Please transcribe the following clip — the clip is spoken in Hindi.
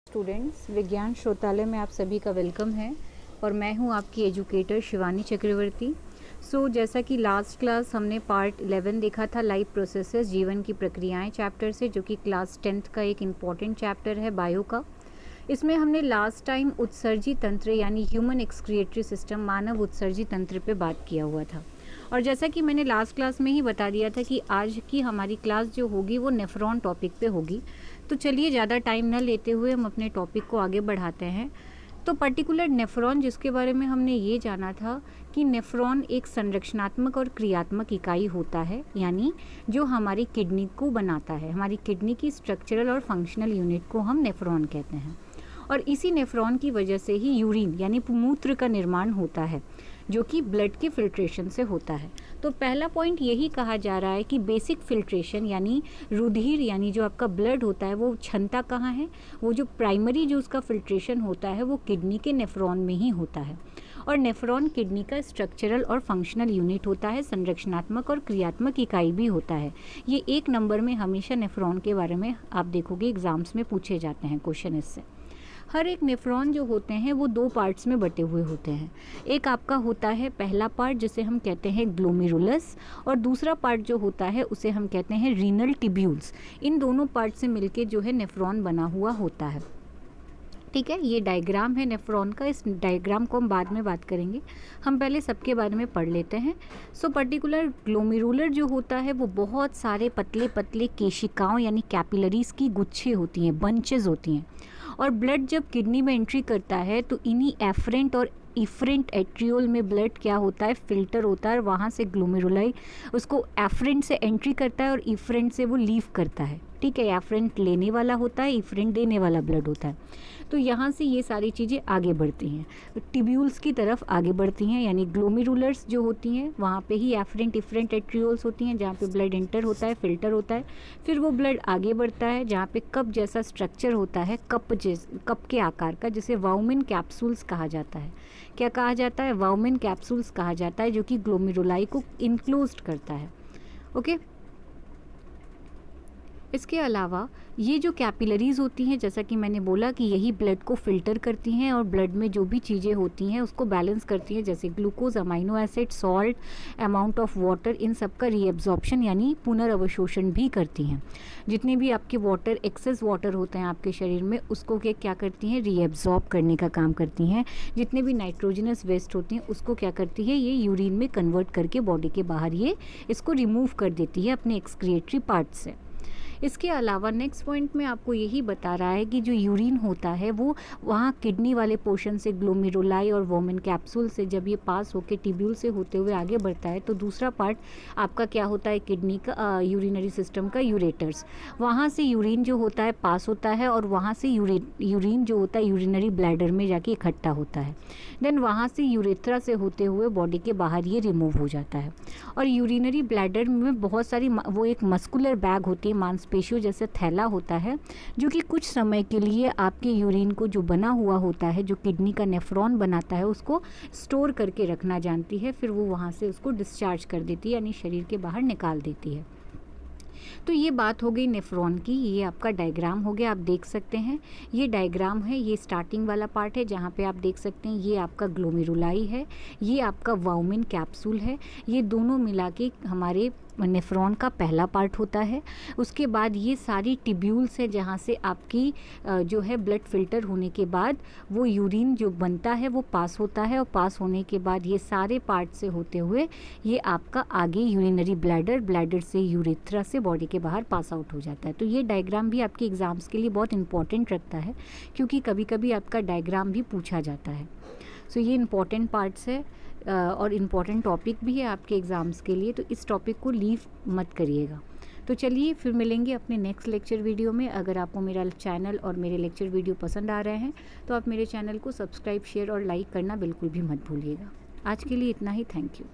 स्टूडेंट्स, विज्ञान श्रोतालय में आप सभी का वेलकम है और मैं हूं आपकी एजुकेटर शिवानी चक्रवर्ती। जैसा कि लास्ट क्लास हमने पार्ट 11 देखा था, लाइफ प्रोसेसेस, जीवन की प्रक्रियाएं चैप्टर से, जो कि क्लास 10th का एक इम्पॉर्टेंट चैप्टर है बायो का। इसमें हमने लास्ट टाइम उत्सर्जी तंत्र यानी ह्यूमन एक्सक्रिएटरी सिस्टम, मानव उत्सर्जी तंत्र पे बात किया हुआ था। और जैसा कि मैंने लास्ट क्लास में ही बता दिया था कि आज की हमारी क्लास जो होगी वो नेफ्रॉन टॉपिक पे होगी। तो चलिए ज़्यादा टाइम न लेते हुए हम अपने टॉपिक को आगे बढ़ाते हैं। तो पर्टिकुलर नेफ्रॉन, जिसके बारे में हमने ये जाना था कि नेफ्रॉन एक संरचनात्मक और क्रियात्मक इकाई होता है, यानी जो हमारी किडनी को बनाता है। हमारी किडनी की स्ट्रक्चरल और फंक्शनल यूनिट को हम नेफ्रॉन कहते हैं। और इसी नेफ्रॉन की वजह से ही यूरिन यानी मूत्र का निर्माण होता है, जो कि ब्लड के फिल्ट्रेशन से होता है। तो पहला पॉइंट यही कहा जा रहा है कि बेसिक फिल्ट्रेशन यानी रुधिर यानी जो आपका ब्लड होता है वो क्षमता कहाँ है, वो जो प्राइमरी जो उसका फिल्ट्रेशन होता है वो किडनी के नेफ्रॉन में ही होता है। और नेफ्रॉन किडनी का स्ट्रक्चरल और फंक्शनल यूनिट होता है, संरचनात्मक और क्रियात्मक इकाई भी होता है। ये 1 नंबर में हमेशा नेफ्रॉन के बारे में आप देखोगे एग्जाम्स में पूछे जाते हैं क्वेश्चन इससे। हर एक नेफ्रॉन जो होते हैं वो 2 पार्ट्स में बटे हुए होते हैं। एक आपका होता है पहला पार्ट, जिसे हम कहते हैं ग्लोमेरुलस, और दूसरा पार्ट जो होता है उसे हम कहते हैं रीनल टिब्यूल्स। इन दोनों पार्ट से मिलके जो है नेफ्रॉन बना हुआ होता है। ठीक है, ये डायग्राम है नेफ्रॉन का। इस डायग्राम को हम बाद में बात करेंगे, हम पहले सबके बारे में पढ़ लेते हैं। पर्टिकुलर ग्लोमेरुलर जो होता है वो बहुत सारे पतले पतले केशिकाओं यानी कैपिलरीज की गुच्छे होती हैं, बंचेस होती हैं। और ब्लड जब किडनी में एंट्री करता है तो इन्हीं एफरेंट और इफरेंट एट्रियोल में ब्लड क्या होता है, फिल्टर होता है। वहाँ से ग्लोमेरुलाई उसको एफरेंट से एंट्री करता है और इफरेंट से वो लीव करता है। ठीक है, एफरेंट लेने वाला होता है, इफरेंट देने वाला ब्लड होता है। तो यहाँ से ये सारी चीज़ें आगे बढ़ती हैं, टिब्यूल्स की तरफ आगे बढ़ती हैं, यानी ग्लोमेरुलर्स जो होती हैं वहाँ पे ही एफरेंट इफरेंट एट्रियोल्स होती हैं, जहाँ पे ब्लड एंटर होता है, फिल्टर होता है। फिर वो ब्लड आगे बढ़ता है जहाँ पे कप जैसा स्ट्रक्चर होता है, कप के आकार का, जिसे वाउमेन कैप्सूल्स कहा जाता है। क्या कहा जाता है? वाउमेन कैप्सूल्स कहा जाता है, जो कि ग्लोमेरुलाई को इनक्लोज्ड करता है। ओके, इसके अलावा ये जो कैपिलरीज होती हैं, जैसा कि मैंने बोला कि यही ब्लड को फिल्टर करती हैं और ब्लड में जो भी चीज़ें होती हैं उसको बैलेंस करती हैं, जैसे glucose, amino acid, salt, amount of water, इन सब का रीएब्जॉर्प्शन यानी पुनर्अवशोषण भी करती हैं। जितने भी आपके वाटर, एक्सेस वाटर होते हैं आपके शरीर में, उसको क्या करती हैं? रीएब्जॉर्ब करने का काम करती हैं। जितने भी नाइट्रोजनस वेस्ट होती हैं उसको क्या करती है? ये यूरिन में कन्वर्ट करके बॉडी के बाहर ये इसको रिमूव कर देती है अपने एक्सक्रिएटरी पार्ट से। इसके अलावा नेक्स्ट पॉइंट में आपको यही बता रहा है कि जो यूरिन होता है वो वहाँ किडनी वाले पोर्शन से, ग्लोमेरुलाई और वोमेन कैप्सूल से जब ये पास होकर टिब्यूल से होते हुए आगे बढ़ता है तो दूसरा पार्ट आपका क्या होता है किडनी का, यूरिनरी सिस्टम का यूरेटर्स। वहाँ से यूरिन जो होता है पास होता है और वहाँ से यूरिन जो होता है यूरिनरी ब्लैडर में जाके इकट्ठा होता है। देन वहाँ से यूरेथ्रा से होते हुए बॉडी के बाहर ये रिमूव हो जाता है। और यूरिनरी ब्लैडर में बहुत सारी वो एक मस्कुलर बैग होती है, मांसपेशियों जैसे थैला होता है, जो कि कुछ समय के लिए आपके यूरिन को जो बना हुआ होता है, जो किडनी का नेफ्रॉन बनाता है, उसको स्टोर करके रखना जानती है। फिर वो वहाँ से उसको डिस्चार्ज कर देती है, यानी शरीर के बाहर निकाल देती है। तो ये बात हो गई नेफ्रॉन की। ये आपका डायग्राम हो गया, आप देख सकते हैं ये डायग्राम है। ये स्टार्टिंग वाला पार्ट है जहाँ पे आप देख सकते हैं ये आपका ग्लोमेरुलाई है, ये आपका वाउमेन कैप्सूल है। ये दोनों मिला के हमारे नेफ्रॉन का पहला पार्ट होता है। उसके बाद ये सारी टिब्यूल्स है जहाँ से आपकी जो है ब्लड फिल्टर होने के बाद वो यूरिन जो बनता है वो पास होता है, और पास होने के बाद ये सारे पार्ट से होते हुए ये आपका आगे यूरिनरी ब्लैडर, ब्लैडर से यूरेथ्रा से बॉडी के बाहर पास आउट हो जाता है। तो ये डायग्राम भी आपके एग्ज़ाम्स के लिए बहुत इंपॉर्टेंट रखता है, क्योंकि कभी कभी आपका डायग्राम भी पूछा जाता है। ये इंपॉर्टेंट पार्ट्स है और इम्पॉर्टेंट टॉपिक भी है आपके एग्ज़ाम्स के लिए, तो इस टॉपिक को लीव मत करिएगा। तो चलिए फिर मिलेंगे अपने नेक्स्ट लेक्चर वीडियो में। अगर आपको मेरा चैनल और मेरे लेक्चर वीडियो पसंद आ रहे हैं तो आप मेरे चैनल को सब्सक्राइब, शेयर और लाइक करना बिल्कुल भी मत भूलिएगा। आज के लिए इतना ही, थैंक यू।